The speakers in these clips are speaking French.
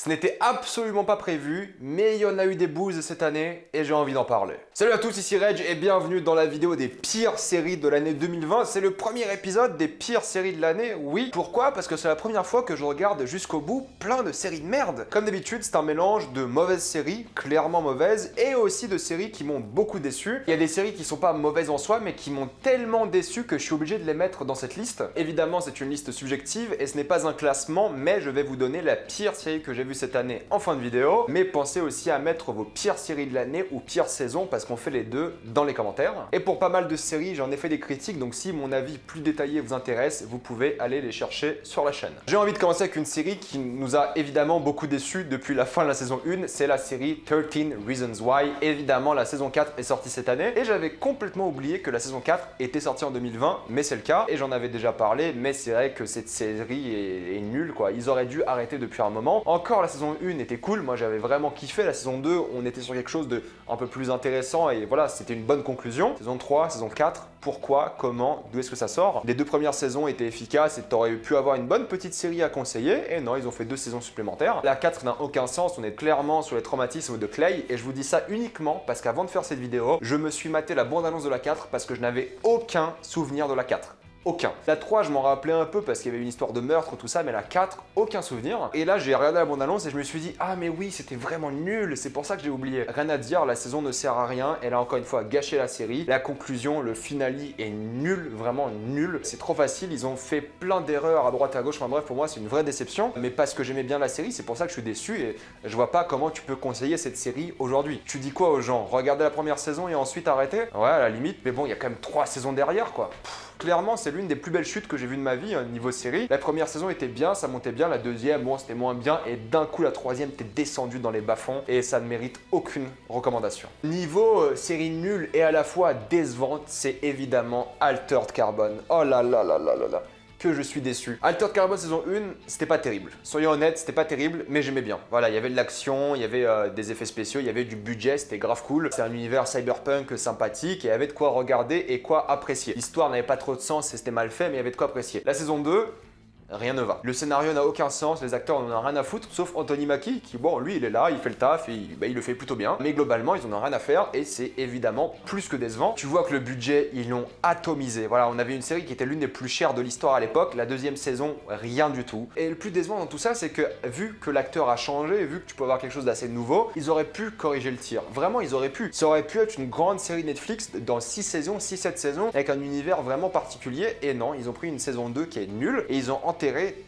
Ce n'était absolument pas prévu, mais il y en a eu des buzz cette année et j'ai envie d'en parler. Salut à tous, ici Reg et bienvenue dans la vidéo des pires séries de l'année 2020. C'est le premier épisode des pires séries de l'année, oui. Pourquoi? Parce que c'est la première fois que je regarde jusqu'au bout plein de séries de merde. Comme d'habitude, c'est un mélange de mauvaises séries, clairement mauvaises, et aussi de séries qui m'ont beaucoup déçu. Il y a des séries qui sont pas mauvaises en soi, mais qui m'ont tellement déçu que je suis obligé de les mettre dans cette liste. Évidemment, c'est une liste subjective et ce n'est pas un classement, mais je vais vous donner la pire série que j'ai vue cette année en fin de vidéo. Mais pensez aussi à mettre vos pires séries de l'année ou pires saisons parce qu'on fait les deux dans les commentaires. Et pour pas mal de séries, j'en ai fait des critiques, donc si mon avis plus détaillé vous intéresse, vous pouvez aller les chercher sur la chaîne. J'ai envie de commencer avec une série qui nous a évidemment beaucoup déçus depuis la fin de la saison 1, c'est la série 13 Reasons Why. Évidemment, la saison 4 est sortie cette année et j'avais complètement oublié que la saison 4 était sortie en 2020, mais c'est le cas et j'en avais déjà parlé, mais c'est vrai que cette série est nulle quoi. Ils auraient dû arrêter depuis un moment. Encore la saison 1 était cool, moi j'avais vraiment kiffé. La saison 2, on était sur quelque chose de un peu plus intéressant et voilà, c'était une bonne conclusion. Saison 3, saison 4, pourquoi, comment, d'où est-ce que ça sort? Les deux premières saisons étaient efficaces et t'aurais pu avoir une bonne petite série à conseiller et non, ils ont fait 2 saisons supplémentaires. La 4 n'a aucun sens, on est clairement sur les traumatismes de Clay et je vous dis ça uniquement parce qu'avant de faire cette vidéo, je me suis maté la bande-annonce de la 4 parce que je n'avais aucun souvenir de la 4. Aucun. La 3, je m'en rappelais un peu parce qu'il y avait une histoire de meurtre, tout ça, mais la 4, aucun souvenir. Et là, j'ai regardé la bande-annonce et je me suis dit, ah mais oui, c'était vraiment nul, c'est pour ça que j'ai oublié. Rien à dire, la saison ne sert à rien, elle a encore une fois gâché la série. La conclusion, le finale est nul, vraiment nul. C'est trop facile, ils ont fait plein d'erreurs à droite et à gauche, enfin bref, pour moi, c'est une vraie déception. Mais parce que j'aimais bien la série, c'est pour ça que je suis déçu et je vois pas comment tu peux conseiller cette série aujourd'hui. Tu dis quoi aux gens? Regardez la première saison et ensuite arrêter? Ouais, à la limite, mais bon, il y a quand même 3 saisons derrière, quoi. Clairement, c'est l'une des plus belles chutes que j'ai vues de ma vie niveau série. La première saison était bien, ça montait bien. La deuxième, bon, c'était moins bien. Et d'un coup, la troisième, t'es descendu dans les bas-fonds et ça ne mérite aucune recommandation. Niveau série nulle et à la fois décevante, c'est évidemment Altered Carbon. Oh là là là là là là. Que je suis déçu. Altered Carbon saison 1, c'était pas terrible. Soyons honnêtes, c'était pas terrible, mais j'aimais bien. Voilà, il y avait de l'action, il y avait des effets spéciaux, il y avait du budget, c'était grave cool. C'est un univers cyberpunk sympathique et il y avait de quoi regarder et quoi apprécier. L'histoire n'avait pas trop de sens et c'était mal fait, mais il y avait de quoi apprécier. La saison 2, rien ne va. Le scénario n'a aucun sens, les acteurs n'en ont rien à foutre, sauf Anthony Mackie qui, bon, lui, il est là, il fait le taf, et il le fait plutôt bien. Mais globalement, ils en ont rien à faire et c'est évidemment plus que décevant. Tu vois que le budget, ils l'ont atomisé. Voilà, on avait une série qui était l'une des plus chères de l'histoire à l'époque. La deuxième saison, rien du tout. Et le plus décevant dans tout ça, c'est que vu que l'acteur a changé, vu que tu peux avoir quelque chose d'assez nouveau, ils auraient pu corriger le tir. Vraiment, ils auraient pu. Ça aurait pu être une grande série Netflix dans 6 saisons, 6-7 saisons, avec un univers vraiment particulier. Et non, ils ont pris une saison 2 qui est nulle et ils ont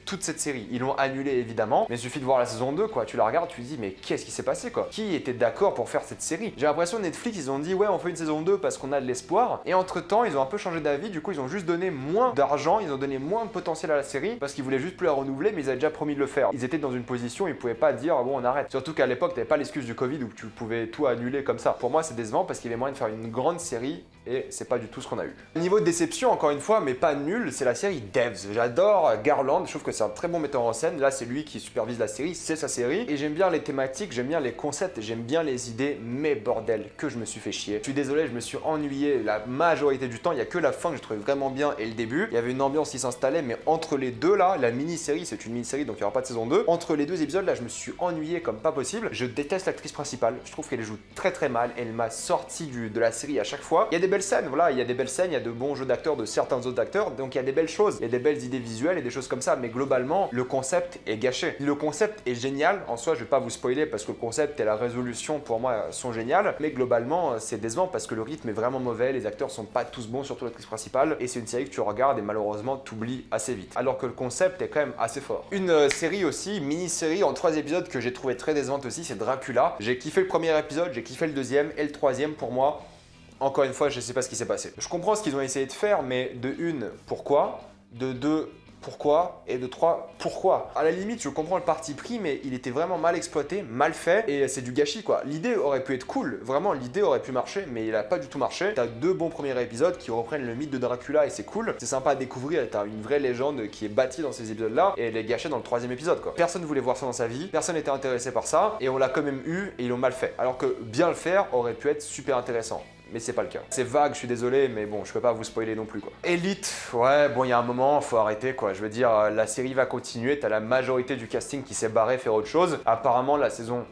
toute cette série. Ils l'ont annulée évidemment, mais il suffit de voir la saison 2 quoi. Tu la regardes, tu te dis mais qu'est-ce qui s'est passé quoi? Qui était d'accord pour faire cette série? J'ai l'impression Netflix ils ont dit ouais on fait une saison 2 parce qu'on a de l'espoir et entre temps ils ont un peu changé d'avis, du coup ils ont juste donné moins d'argent, ils ont donné moins de potentiel à la série parce qu'ils voulaient juste plus la renouveler mais ils avaient déjà promis de le faire. Ils étaient dans une position, ils pouvaient pas dire bon on arrête. Surtout qu'à l'époque t'avais pas l'excuse du Covid où tu pouvais tout annuler comme ça. Pour moi c'est décevant parce qu'il y avait moyen de faire une grande série et c'est pas du tout ce qu'on a eu. Niveau de déception encore une fois mais pas nul, c'est la série Devs. J'adore Garland, je trouve que c'est un très bon metteur en scène. Là, c'est lui qui supervise la série, c'est sa série. Et j'aime bien les thématiques, j'aime bien les concepts, j'aime bien les idées, mais bordel, que je me suis fait chier. Je suis désolé, je me suis ennuyé la majorité du temps. Il y a que la fin que je trouvais vraiment bien et le début. Il y avait une ambiance qui s'installait, mais entre les deux là, la mini-série, c'est une mini-série donc il n'y aura pas de saison 2. Entre les deux épisodes là, je me suis ennuyé comme pas possible. Je déteste l'actrice principale, je trouve qu'elle joue très très mal. Elle m'a sorti de la série à chaque fois. Il y a des belles scènes, voilà, il y a des belles scènes, il y a de bons jeux d'acteurs de certains autres acteurs, donc il y a des belles choses, il y a des belles idées visuelles et des choses comme ça, mais globalement, le concept est gâché. Le concept est génial, en soi je vais pas vous spoiler parce que le concept et la résolution pour moi sont géniales, mais globalement c'est décevant parce que le rythme est vraiment mauvais, les acteurs sont pas tous bons, surtout l'actrice principale, et c'est une série que tu regardes et malheureusement t'oublies assez vite. Alors que le concept est quand même assez fort. Une série aussi, mini-série en 3 épisodes que j'ai trouvé très décevante aussi, c'est Dracula. J'ai kiffé le premier épisode, j'ai kiffé le deuxième et le troisième pour moi. Encore une fois, je sais pas ce qui s'est passé. Je comprends ce qu'ils ont essayé de faire, mais de 1, pourquoi? De 2, pourquoi? Et de 3, pourquoi? À la limite, je comprends le parti pris, mais il était vraiment mal exploité, mal fait, et c'est du gâchis quoi. L'idée aurait pu être cool, vraiment l'idée aurait pu marcher, mais il a pas du tout marché. T'as 2 bons premiers épisodes qui reprennent le mythe de Dracula et c'est cool. C'est sympa à découvrir, t'as une vraie légende qui est bâtie dans ces épisodes-là, et elle est gâchée dans le 3e épisode quoi. Personne voulait voir ça dans sa vie, personne n'était intéressé par ça, et on l'a quand même eu, et ils l'ont mal fait. Alors que bien le faire aurait pu être super intéressant. mais c'est pas le cas. C'est vague, je suis désolé, mais bon, je peux pas vous spoiler non plus quoi. Elite, ouais, bon, il y a un moment, faut arrêter quoi. Je veux dire, la série va continuer, t'as la majorité du casting qui s'est barré faire autre chose. Apparemment, la saison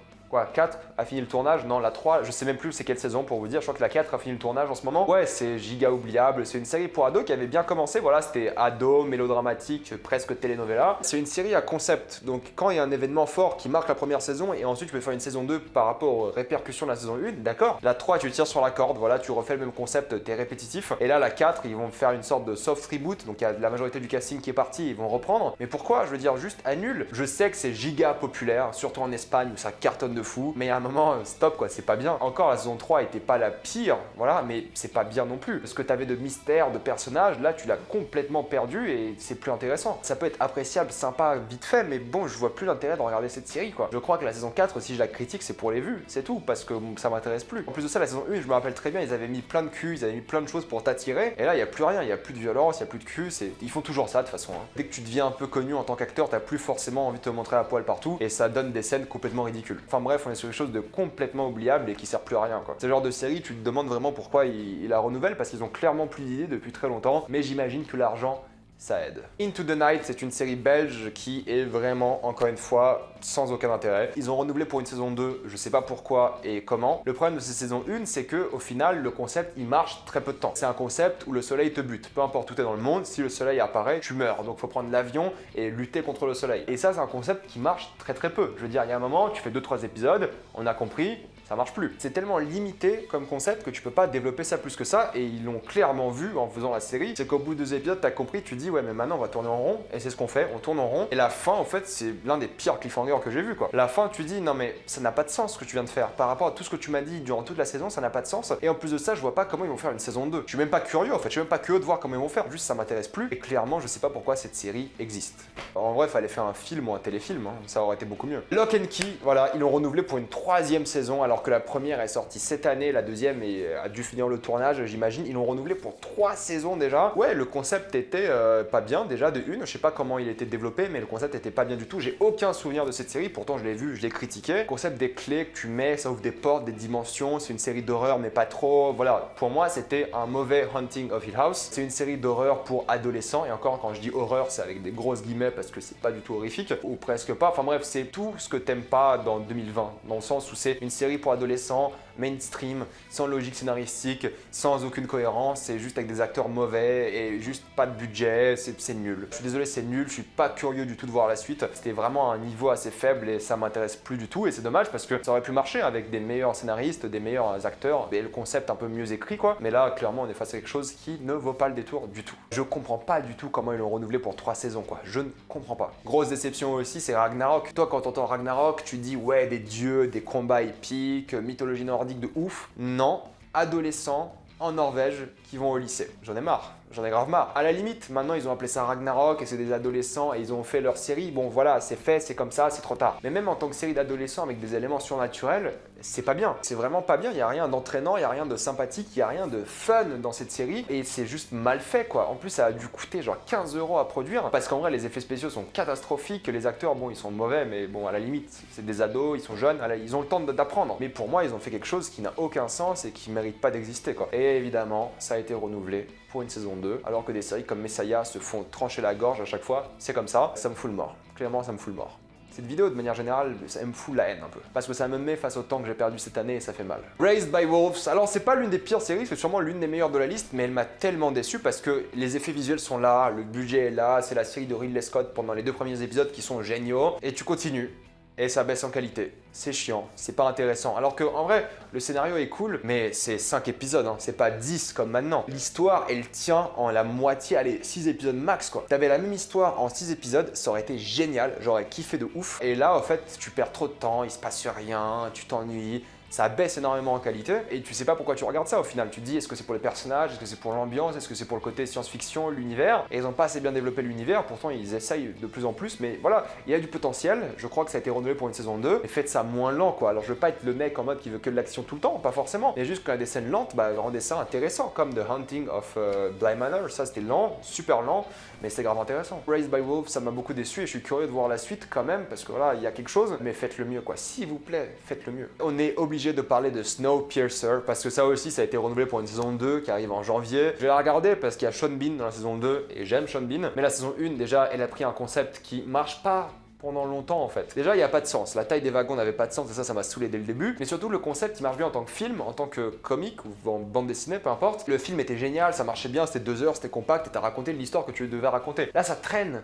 4 a fini le tournage, non la 3, je sais même plus c'est quelle saison pour vous dire, je crois que la 4 a fini le tournage en ce moment. Ouais, c'est giga oubliable, c'est une série pour ados qui avait bien commencé, voilà, c'était ado, mélodramatique, presque telenovela. C'est une série à concept, donc quand il y a un événement fort qui marque la première saison et ensuite tu peux faire une saison 2 par rapport aux répercussions de la saison 1, d'accord. La 3 tu tires sur la corde, voilà, tu refais le même concept, t'es répétitif. Et là la 4, ils vont faire une sorte de soft reboot, donc il y a la majorité du casting qui est parti, ils vont reprendre. Mais pourquoi? Je veux dire, juste annule. Je sais que c'est giga populaire, surtout en Espagne où ça cartonne de fou, mais à un moment, stop quoi, c'est pas bien. Encore la saison 3 était pas la pire, voilà, mais c'est pas bien non plus. Ce que t'avais de mystère, de personnages, là tu l'as complètement perdu et c'est plus intéressant. Ça peut être appréciable, sympa, vite fait, mais bon, je vois plus l'intérêt de regarder cette série quoi. Je crois que la saison 4, si je la critique, c'est pour les vues, c'est tout, parce que ça m'intéresse plus. En plus de ça, la saison 1, je me rappelle très bien, ils avaient mis plein de cul, ils avaient mis plein de choses pour t'attirer, et là il y a plus rien, il y a plus de violence, il y a plus de cul, ils font toujours ça de toute façon. Hein. Dès que tu deviens un peu connu en tant qu'acteur, t'as plus forcément envie de te montrer la poêle partout, et ça donne des scènes complètement ridicules. Enfin bref, on est sur quelque chose de complètement oubliable et qui sert plus à rien quoi. C'est le genre de série, tu te demandes vraiment pourquoi ils la renouvellent, parce qu'ils ont clairement plus d'idées depuis très longtemps, mais j'imagine que l'argent ça aide. Into the Night, c'est une série belge qui est vraiment, encore une fois, sans aucun intérêt. Ils ont renouvelé pour une saison 2, je sais pas pourquoi et comment. Le problème de cette saison 1, c'est que au final, le concept, il marche très peu de temps. C'est un concept où le soleil te bute. Peu importe où t'es dans le monde, si le soleil apparaît, tu meurs. Donc faut prendre l'avion et lutter contre le soleil. Et ça, c'est un concept qui marche très très peu. Je veux dire, il y a un moment, tu fais 2-3 épisodes, on a compris, ça marche plus. C'est tellement limité comme concept que tu peux pas développer ça plus que ça, et ils l'ont clairement vu en faisant la série. C'est qu'au bout de 2 épisodes, t'as compris, tu dis ouais mais maintenant on va tourner en rond, et c'est ce qu'on fait, on tourne en rond. Et la fin en fait c'est l'un des pires cliffhangers que j'ai vu quoi. La fin tu dis non mais ça n'a pas de sens ce que tu viens de faire, par rapport à tout ce que tu m'as dit durant toute la saison, ça n'a pas de sens. Et en plus de ça, je vois pas comment ils vont faire une saison 2. Je suis même pas curieux en fait, je suis même pas curieux de voir comment ils vont faire, juste ça m'intéresse plus, et clairement je sais pas pourquoi cette série existe. Alors, en vrai fallait faire un film ou un téléfilm, hein, ça aurait été beaucoup mieux. Lock and Key, voilà, ils l'ont renouvelé pour une 3e saison alors que la première est sortie cette année, la 2e a dû finir le tournage, j'imagine. Ils l'ont renouvelé pour 3 saisons déjà. Ouais, le concept était pas bien déjà de une. Je sais pas comment il était développé, mais le concept était pas bien du tout. J'ai aucun souvenir de cette série, pourtant je l'ai vu, je l'ai critiqué. Le concept des clés que tu mets, ça ouvre des portes, des dimensions. C'est une série d'horreur, mais pas trop. Voilà, pour moi, c'était un mauvais Haunting of Hill House. C'est une série d'horreur pour adolescents. Et encore, quand je dis horreur, c'est avec des grosses guillemets parce que c'est pas du tout horrifique, ou presque pas. Enfin bref, c'est tout ce que t'aimes pas dans 2020, dans le sens où c'est une série pour adolescents, mainstream, sans logique scénaristique, sans aucune cohérence, c'est juste avec des acteurs mauvais et juste pas de budget, c'est nul. Je suis désolé, c'est nul, je suis pas curieux du tout de voir la suite. C'était vraiment un niveau assez faible et ça m'intéresse plus du tout, et c'est dommage parce que ça aurait pu marcher avec des meilleurs scénaristes, des meilleurs acteurs et le concept un peu mieux écrit quoi. Mais là, clairement, on est face à quelque chose qui ne vaut pas le détour du tout. Je comprends pas du tout comment ils l'ont renouvelé pour 3 saisons quoi. Je ne comprends pas. Grosse déception aussi, c'est Ragnarok. Toi, quand t'entends Ragnarok, tu dis ouais, des dieux, des combats épiques, mythologie nordique de ouf. Non, adolescents en Norvège qui vont au lycée. J'en ai marre. J'en ai grave marre. À la limite, maintenant ils ont appelé ça Ragnarok et c'est des adolescents et ils ont fait leur série. Bon voilà, c'est fait, c'est comme ça, c'est trop tard. Mais même en tant que série d'adolescents avec des éléments surnaturels, c'est pas bien. C'est vraiment pas bien. Il y a rien d'entraînant, il y a rien de sympathique, il y a rien de fun dans cette série et c'est juste mal fait quoi. En plus, ça a dû coûter genre 15 € à produire parce qu'en vrai, les effets spéciaux sont catastrophiques. Les acteurs, bon, ils sont mauvais, mais bon, à la limite, c'est des ados, ils sont jeunes, ils ont le temps d'apprendre. Mais pour moi, ils ont fait quelque chose qui n'a aucun sens et qui mérite pas d'exister quoi. Et évidemment, ça a été renouvelé pour une saison 2, alors que des séries comme Messiah se font trancher la gorge à chaque fois, c'est comme ça me fout le mort. Clairement, ça me fout le mort. Cette vidéo, de manière générale, ça me fout la haine un peu. Parce que ça me met face au temps que j'ai perdu cette année et ça fait mal. Raised by Wolves, alors c'est pas l'une des pires séries, c'est sûrement l'une des meilleures de la liste, mais elle m'a tellement déçu parce que les effets visuels sont là, le budget est là, c'est la série de Ridley Scott pendant les 2 premiers épisodes qui sont géniaux, et tu continues. Et ça baisse en qualité. C'est chiant, c'est pas intéressant. Alors que en vrai, le scénario est cool, mais c'est 5 épisodes, hein. C'est pas 10 comme maintenant. L'histoire, elle tient en la moitié, allez, 6 épisodes max quoi. T'avais la même histoire en 6 épisodes, ça aurait été génial, j'aurais kiffé de ouf. Et là, en fait, tu perds trop de temps, il se passe rien, tu t'ennuies. Ça baisse énormément en qualité et tu sais pas pourquoi tu regardes ça au final. Tu te dis est-ce que c'est pour les personnages, est-ce que c'est pour l'ambiance, est-ce que c'est pour le côté science-fiction, l'univers. Et ils ont pas assez bien développé l'univers, pourtant ils essayent de plus en plus, mais voilà, il y a du potentiel. Je crois que ça a été renouvelé pour une saison 2, mais faites ça moins lent quoi. Alors je veux pas être le mec en mode qui veut que de l'action tout le temps, pas forcément, mais juste quand il y a des scènes lentes, bah rendez ça intéressant, comme The Haunting of Bly Manor, ça c'était lent, super lent, mais c'est grave intéressant. Raised by Wolves, ça m'a beaucoup déçu et je suis curieux de voir la suite quand même, parce que voilà, il y a quelque chose, mais faites le mieux quoi. S'il vous plaît, faites le mieux. On est obligé obligé de parler de Snowpiercer parce que ça aussi ça a été renouvelé pour une saison 2 qui arrive en janvier. Je vais la regarder parce qu'il y a Sean Bean dans la saison 2 et j'aime Sean Bean. Mais la saison 1 déjà, elle a pris un concept qui marche pas pendant longtemps en fait. Déjà il n'y a pas de sens, la taille des wagons n'avait pas de sens et ça m'a saoulé dès le début. Mais surtout le concept il marche bien en tant que film, en tant que comique ou en bande dessinée, peu importe. Le film était génial, ça marchait bien, c'était 2 heures, c'était compact et t'as raconté l'histoire que tu devais raconter. Là ça traîne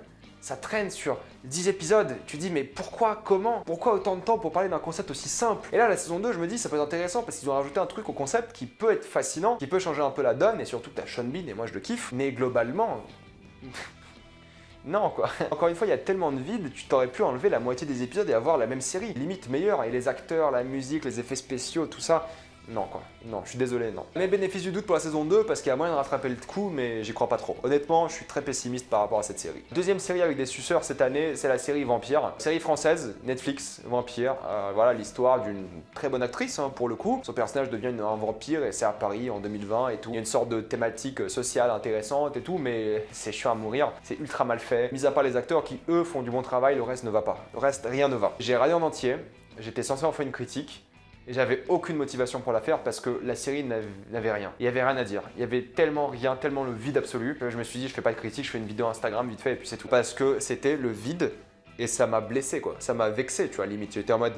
sur 10 épisodes. Tu dis mais pourquoi, comment? Pourquoi autant de temps pour parler d'un concept aussi simple? Et là la saison 2 je me dis ça peut être intéressant parce qu'ils ont rajouté un truc au concept qui peut être fascinant, qui peut changer un peu la donne et surtout t'as Sean Bean et moi je le kiffe. Mais globalement... non quoi. Encore une fois, il y a tellement de vide, tu t'aurais pu enlever la moitié des épisodes et avoir la même série, limite meilleure, et les acteurs, la musique, les effets spéciaux, tout ça. Non quoi, non, je suis désolé, non. Mais bénéfice du doute pour la saison 2 parce qu'il y a moyen de rattraper le coup, mais j'y crois pas trop. Honnêtement, je suis très pessimiste par rapport à cette série. Deuxième série avec des suceurs cette année, c'est la série Vampire. Série française, Netflix, Vampire. Voilà l'histoire d'une très bonne actrice pour le coup. Son personnage devient un vampire et c'est à Paris en 2020 et tout. Il y a une sorte de thématique sociale intéressante et tout, mais c'est chiant à mourir. C'est ultra mal fait. Mis à part les acteurs qui eux font du bon travail, le reste ne va pas. Le reste, rien ne va. J'ai regardé en entier, j'étais censé en faire une critique. Et j'avais aucune motivation pour la faire parce que la série n'avait rien. Il y avait rien à dire. Il y avait tellement rien, tellement le vide absolu que je me suis dit je fais pas de critique, je fais une vidéo Instagram vite fait et puis c'est tout. Parce que c'était le vide et ça m'a blessé quoi. Ça m'a vexé, tu vois, limite. J'étais en mode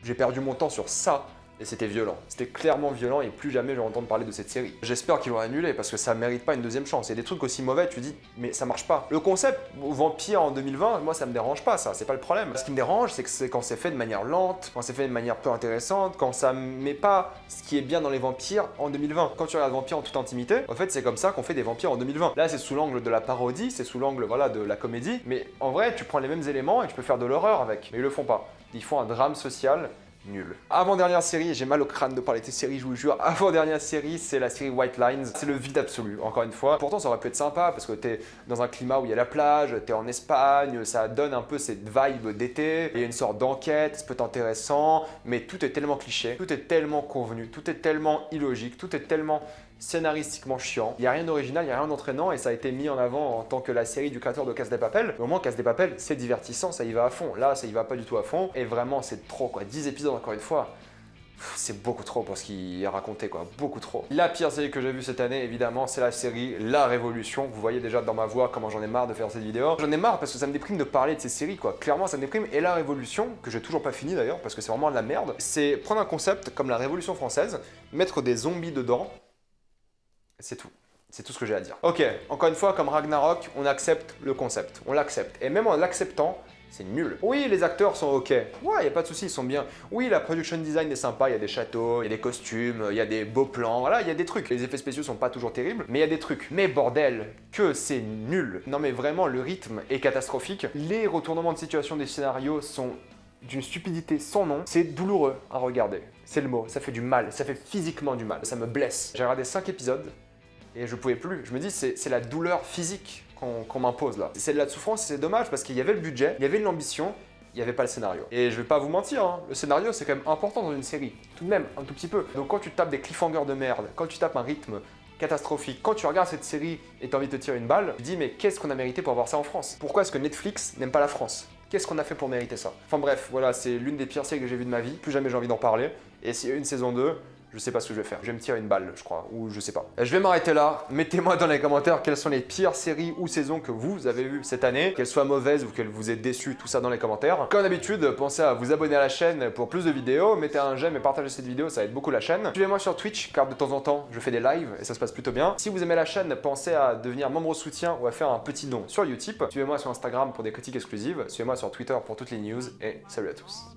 j'ai perdu mon temps sur ça. Et c'était violent. C'était clairement violent et plus jamais je vais entendre parler de cette série. J'espère qu'ils l'ont annulé parce que ça mérite pas une deuxième chance. Il y a des trucs aussi mauvais, tu dis, mais ça marche pas. Le concept vampire en 2020, moi ça me dérange pas ça, c'est pas le problème. Ce qui me dérange, c'est que c'est quand c'est fait de manière lente, quand c'est fait de manière peu intéressante, quand ça met pas ce qui est bien dans les vampires en 2020. Quand tu regardes Vampire en toute intimité, en fait c'est comme ça qu'on fait des vampires en 2020. Là c'est sous l'angle de la parodie, c'est sous l'angle voilà de la comédie, mais en vrai tu prends les mêmes éléments et tu peux faire de l'horreur avec. Mais ils le font pas. Ils font un drame social. Nul. Avant-dernière série, j'ai mal au crâne de parler de ces séries, je vous jure. Avant-dernière série, c'est la série White Lines. C'est le vide absolu, encore une fois. Pourtant, ça aurait pu être sympa parce que t'es dans un climat où il y a la plage, t'es en Espagne, ça donne un peu cette vibe d'été. Il y a une sorte d'enquête, ça peut être intéressant, mais tout est tellement cliché, tout est tellement convenu, tout est tellement illogique, tout est tellement scénaristiquement chiant. Il n'y a rien d'original, il n'y a rien d'entraînant et ça a été mis en avant en tant que la série du créateur de Casa de Papel. Au moins, Casa de Papel, c'est divertissant, ça y va à fond. Là, ça y va pas du tout à fond et vraiment, c'est trop quoi. 10 épisodes encore une fois. C'est beaucoup trop pour ce qu'il est raconté quoi, beaucoup trop. La pire série que j'ai vue cette année évidemment c'est la série La Révolution. Vous voyez déjà dans ma voix comment j'en ai marre de faire cette vidéo. J'en ai marre parce que ça me déprime de parler de ces séries quoi, clairement ça me déprime. Et La Révolution, que j'ai toujours pas fini d'ailleurs parce que c'est vraiment de la merde, c'est prendre un concept comme la Révolution française, mettre des zombies dedans, c'est tout. C'est tout ce que j'ai à dire. Ok, encore une fois, comme Ragnarok, on accepte le concept. On l'accepte. Et même en l'acceptant, c'est nul. Oui, les acteurs sont ok. Ouais, y a pas de souci, ils sont bien. Oui, la production design est sympa, il y a des châteaux, il y a des costumes, il y a des beaux plans, voilà, il y a des trucs. Les effets spéciaux sont pas toujours terribles, mais il y a des trucs. Mais bordel, que c'est nul. Non mais vraiment, le rythme est catastrophique. Les retournements de situation des scénarios sont d'une stupidité sans nom. C'est douloureux à regarder. C'est le mot, ça fait du mal, ça fait physiquement du mal. Ça me blesse. J'ai regardé 5 épisodes. Et je pouvais plus. Je me dis, c'est la douleur physique qu'on m'impose là. C'est de la souffrance et c'est dommage parce qu'il y avait le budget, il y avait l'ambition, il n'y avait pas le scénario. Et je vais pas vous mentir, hein, le scénario c'est quand même important dans une série. Tout de même, un tout petit peu. Donc quand tu tapes des cliffhangers de merde, quand tu tapes un rythme catastrophique, quand tu regardes cette série et t'as envie de te tirer une balle, tu te dis mais qu'est-ce qu'on a mérité pour avoir ça en France? Pourquoi est-ce que Netflix n'aime pas la France? Qu'est-ce qu'on a fait pour mériter ça? Enfin bref, voilà, c'est l'une des pires séries que j'ai vues de ma vie. Plus jamais j'ai envie d'en parler. Et s'il y a une saison 2, je sais pas ce que je vais faire. Je vais me tirer une balle, je crois, ou je sais pas. Je vais m'arrêter là. Mettez-moi dans les commentaires quelles sont les pires séries ou saisons que vous avez vues cette année, qu'elles soient mauvaises ou qu'elles vous aient déçues, tout ça dans les commentaires. Comme d'habitude, pensez à vous abonner à la chaîne pour plus de vidéos, mettez un j'aime et partagez cette vidéo, ça aide beaucoup la chaîne. Suivez-moi sur Twitch, car de temps en temps, je fais des lives et ça se passe plutôt bien. Si vous aimez la chaîne, pensez à devenir membre soutien ou à faire un petit don sur Utip. Suivez-moi sur Instagram pour des critiques exclusives, suivez-moi sur Twitter pour toutes les news et salut à tous.